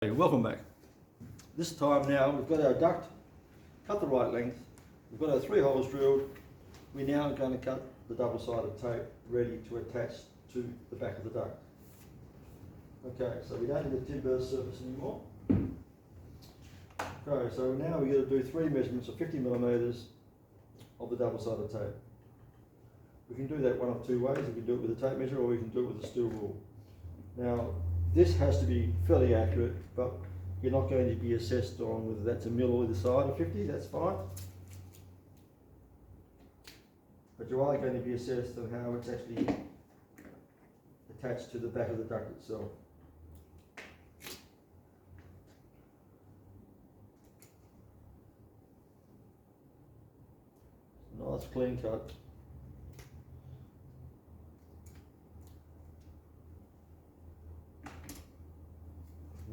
Hey, welcome back. This time now we've got our duct cut the right length, we've got our 3 holes drilled. We're now going to cut the double-sided tape ready to attach to the back of the duct. Okay, so we don't need the timber surface anymore. Okay, so now we're going to do 3 measurements of 50 millimeters of the double-sided tape. We can do that one of 2 ways. We can do it with a tape measure or we can do it with a steel rule. Now, this has to be fairly accurate, but you're not going to be assessed on whether that's a mil either side of 50, that's fine. But you are going to be assessed on how it's actually attached to the back of the duct itself. Nice clean cut.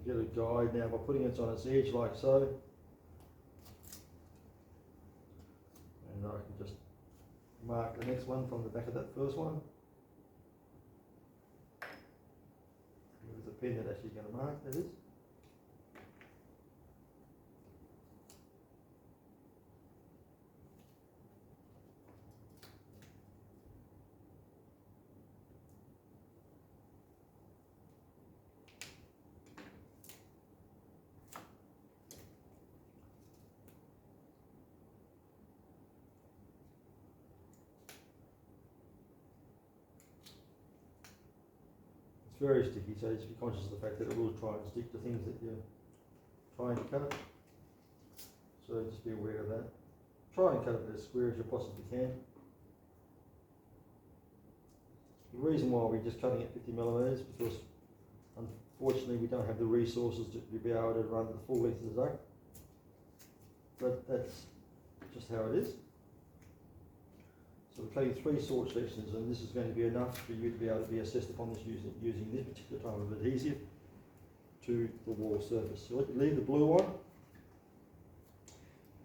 Get a guide now by putting it on its edge like so, and I can just mark the next one from the back of that first one with the pen that actually going to mark, that is. It's very sticky, so just be conscious of the fact that it will try and stick to things that you're trying to cut. So just be aware of that. Try and cut it as square as you possibly can. The reason why we're just cutting at 50 millimeters is because unfortunately we don't have the resources to be able to run the full length of the duct. But that's just how it is. So we're cutting 3 sword sections, and this is going to be enough for you to be able to be assessed upon this using this particular type of adhesive to the wall surface. So leave the blue one,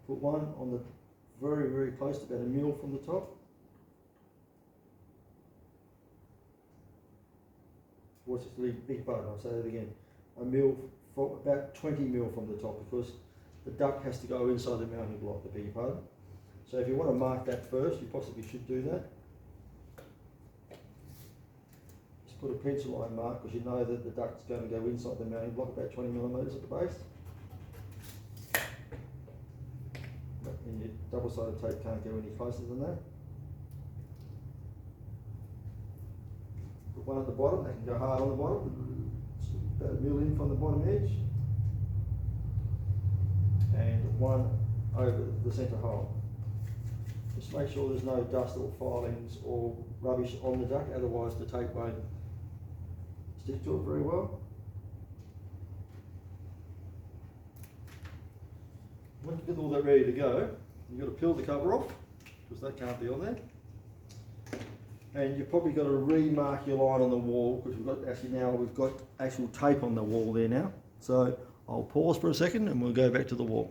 put one on the very close to about a mil from the top. What's this leave? Big button, I'll say that again. A mil, for about 20 mil from the top, because the duct has to go inside the mounting block, the big button. So if you want to mark that first, you possibly should do that. Just put a pencil line mark because you know that the duct's going to go inside the mounting block about 20 millimeters at the base. And your double-sided tape can't go any closer than that. Put one at the bottom, that can go hard on the bottom. About a mil in from the bottom edge. And one over the centre hole. Just make sure there's no dust or filings or rubbish on the duct, otherwise the tape won't stick to it very well. Once you get all that ready to go, you've got to peel the cover off, because that can't be on there. And you've probably got to remark your line on the wall, because we've got actual tape on the wall there now. So I'll pause for a second and we'll go back to the wall.